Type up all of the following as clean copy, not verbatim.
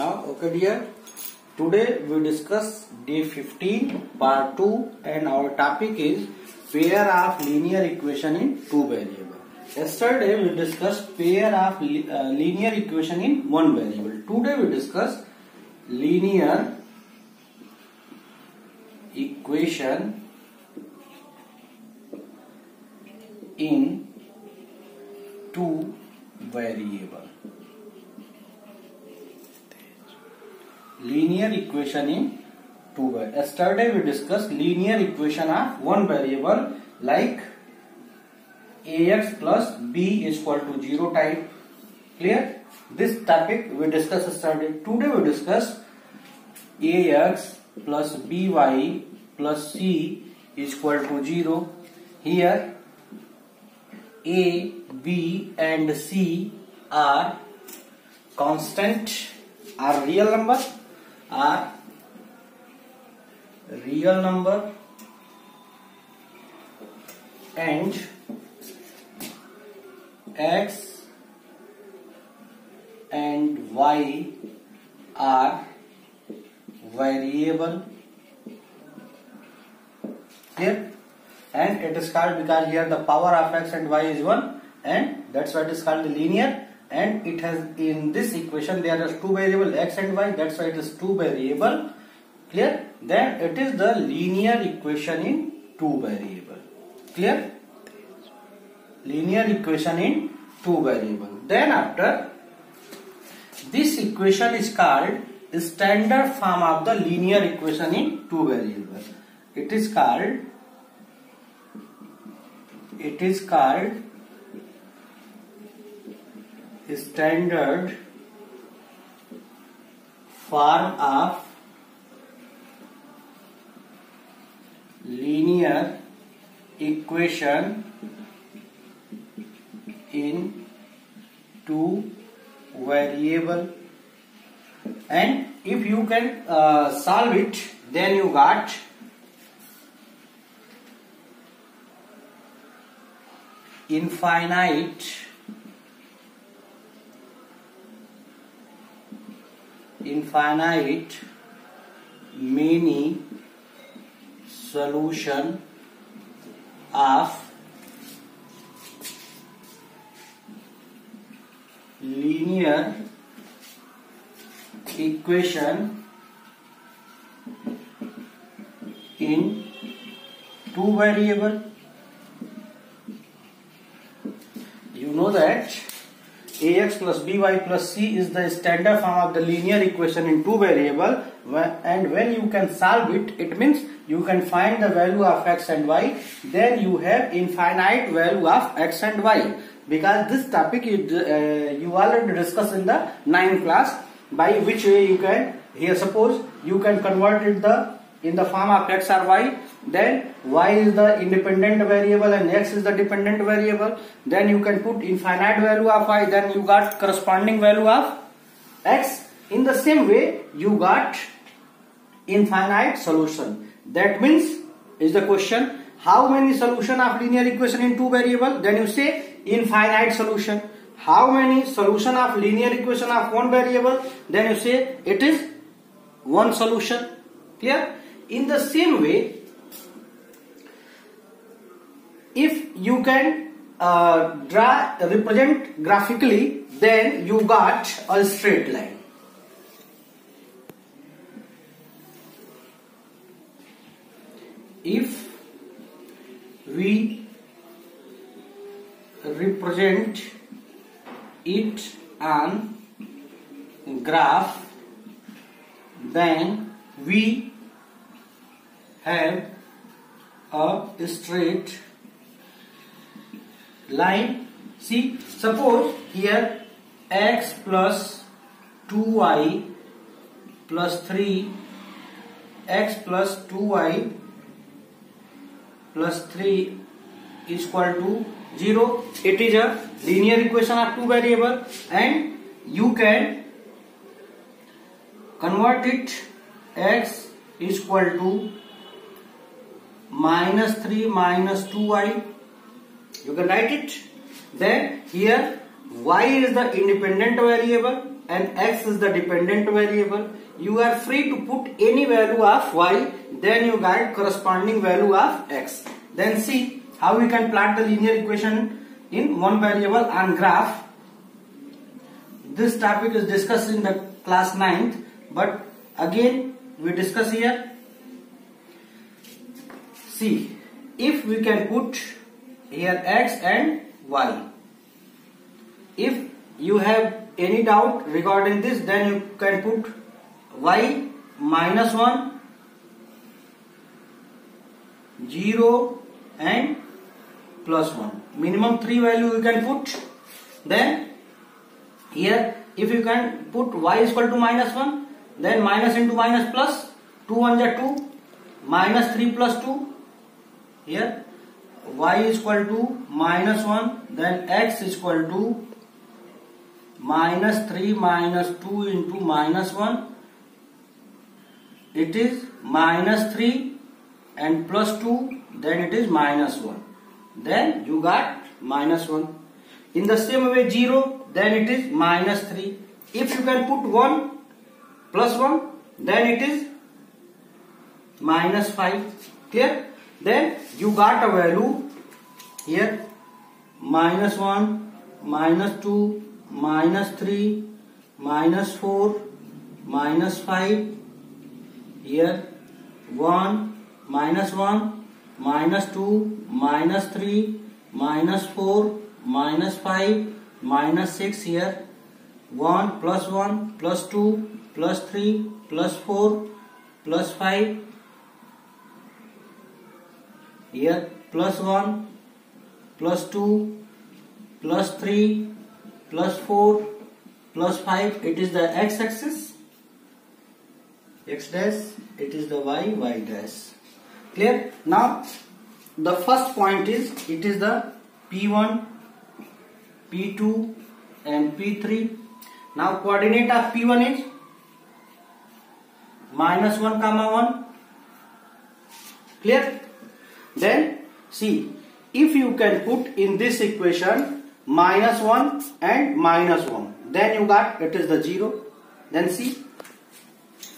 Now, okay dear, today we discuss day 15 part 2 and our topic is pair of linear equation in two variable. Yesterday we discussed pair of linear equation in one variable. Today we discuss linear equation in two variable. Linear equation in two variable. Yesterday we discussed linear equation of one variable like ax plus b is equal to 0 type. Clear? This topic we discussed yesterday. Today we discuss ax plus by plus c is equal to 0. Here a, b and c are constant, are real number, and x and y are variable. Clear? And it is called, because here the power of x and y is 1, and that's why it is called linear. And it has, in this equation there are two variable x and y, that's why it is two variable. Clear? Then it is the linear equation in two variable. Clear? Linear equation in two variable. Then after, this equation is called standard form of the linear equation in two variable. It is called standard form of linear equation in two variable. And if you can solve it, then you got infinite many solution of linear equation in two variable. You know that ax plus by plus c is the standard form of the linear equation in two variable, and when you can solve it, it means you can find the value of x and y, then you have infinite value of x and y. Because this topic you already discussed in the 9th class, by which way you can, here suppose you can convert it in the form of x or y, then y is the independent variable and x is the dependent variable, then you can put infinite value of y, then you got corresponding value of x. In the same way you got infinite solution. That means, is the question, how many solution of linear equation in two variable? Then you say infinite solution. How many solution of linear equation of one variable? Then you say it is one solution. Clear? In the same way, if you can represent graphically, then you got a straight line. If we represent it on graph, then we have a straight line. See, suppose here x plus 2y plus 3, x plus 2y plus 3 is equal to 0. It is a linear equation of two variable, and you can convert it. X is equal to minus 3 minus 2y. You can write it. Then here y is the independent variable and x is the dependent variable. You are free to put any value of y, then you get corresponding value of x. Then see how we can plot the linear equation in one variable on graph. This topic is discussed in the class 9th, but again we discuss here. See, if we can put here x and y. If you have any doubt regarding this, then you can put y minus 1, 0 and plus 1. Minimum 3 value you can put. Then here if you can put y is equal to minus 1, then minus into minus plus, 2 1 are 2, minus 3 plus 2. Here y is equal to minus 1, then x is equal to minus 3 minus 2 into minus 1. It is minus 3 and plus 2, then it is minus 1. Then you got minus 1. In the same way 0, then it is minus 3. If you can put 1 plus 1, then it is minus 5. Clear? Then you got a value here minus 1, minus 2, minus 3, minus 4, minus 5. Here 1, minus 1, minus 2, minus 3, minus 4, minus 5, minus 6. Here 1 plus 1 plus 2 plus 3 plus 4 plus 5. Here plus 1 plus 2 plus 3 plus 4 plus 5. It is the x-axis, x dash, it is the y dash. Clear? Now the first point is, it is the P1, P2 and P3. Now coordinate of P1 is minus 1 comma 1. Clear? Then see, if you can put in this equation minus 1 and minus 1, then you got it is the 0. Then see,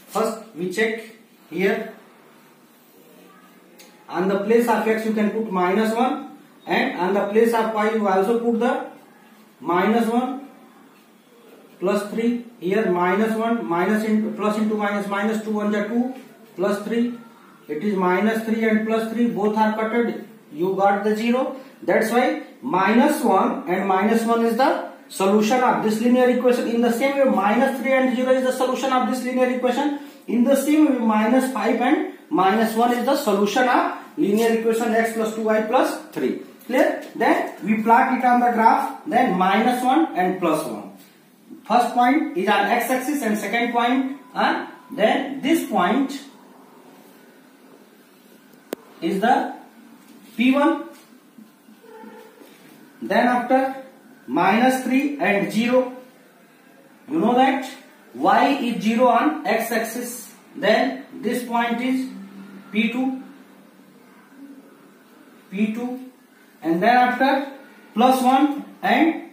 first we check here, on the place of x you can put minus 1, and on the place of y you also put the minus 1 plus 3. Here minus 1 minus into plus into minus, minus 2 1 are 2 plus 3. It is minus 3 and plus 3, both are cutted. You got the 0. That's why minus 1 and minus 1 is the solution of this linear equation. In the same way minus 3 and 0 is the solution of this linear equation. In the same way minus 5 and minus 1 is the solution of linear equation x plus 2y plus 3. Clear? Then we plot it on the graph. Then minus 1 and plus 1. First point is on x-axis and second point on, then this point is the P1. Then after minus 3 and 0, you know that y is 0 on x-axis. Then this point is P2, and then after plus 1 and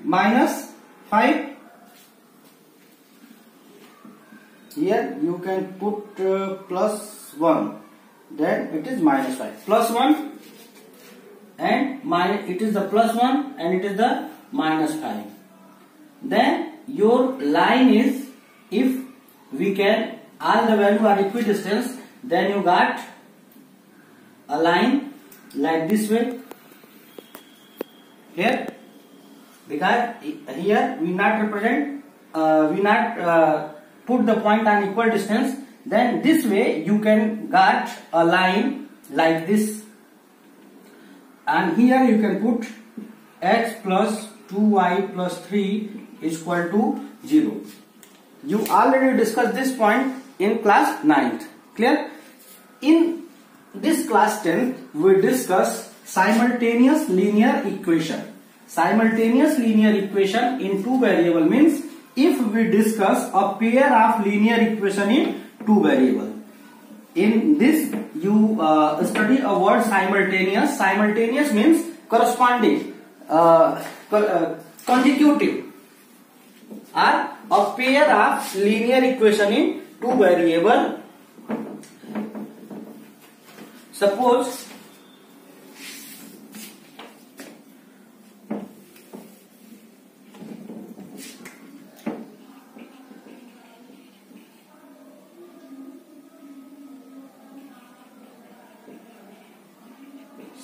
minus 5. Here you can put plus 1, then it is minus 5. Plus 1 and minus, it is the plus 1 and it is the minus 5. Then your line is, if we can, all the value are equidistant, then you got a line like this way. Here, because here we not represent, put the point on equal distance, then this way you can got a line like this, and here you can put x plus 2y plus 3 is equal to 0. You already discussed this point in class 9th. Clear? In this class 10th we discuss simultaneous linear equation. Simultaneous linear equation in two variable means if we discuss a pair of linear equation in two variable. In this you study a word simultaneous. Simultaneous means corresponding. consecutive are a pair of linear equation in two variable. Suppose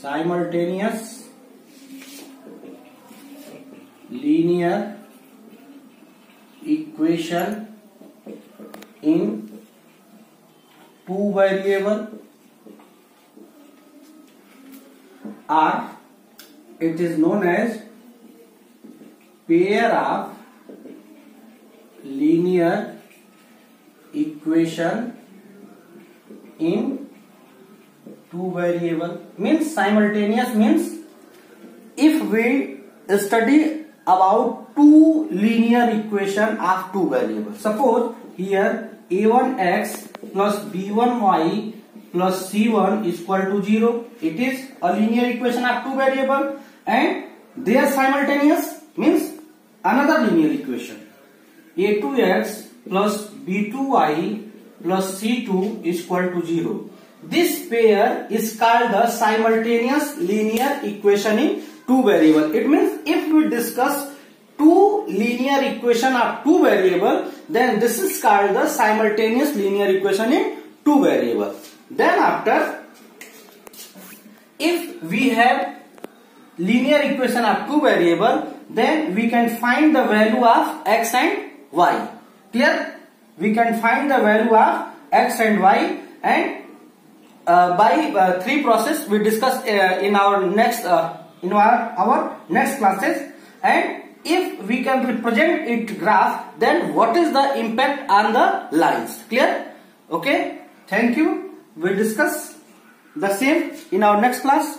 simultaneous linear equation in two variable, or it is known as pair of linear equation in two variable. Means simultaneous means if we study about two linear equation of two variables. Suppose here a1x plus b1y plus c1 is equal to 0. It is a linear equation of two variable, and they are simultaneous means another linear equation. a2x plus b2y plus c2 is equal to 0. This pair is called the simultaneous linear equation in two variable. It means if we discuss two linear equation of two variable, then this is called the simultaneous linear equation in two variable. Then after, if we have linear equation of two variable, then we can find the value of x and y. Clear? We can find the value of x and y, and by three process we discuss in our next classes. And if we can represent it graph, then what is the impact on the lines? Clear? Okay. Thank you. We discuss the same in our next class.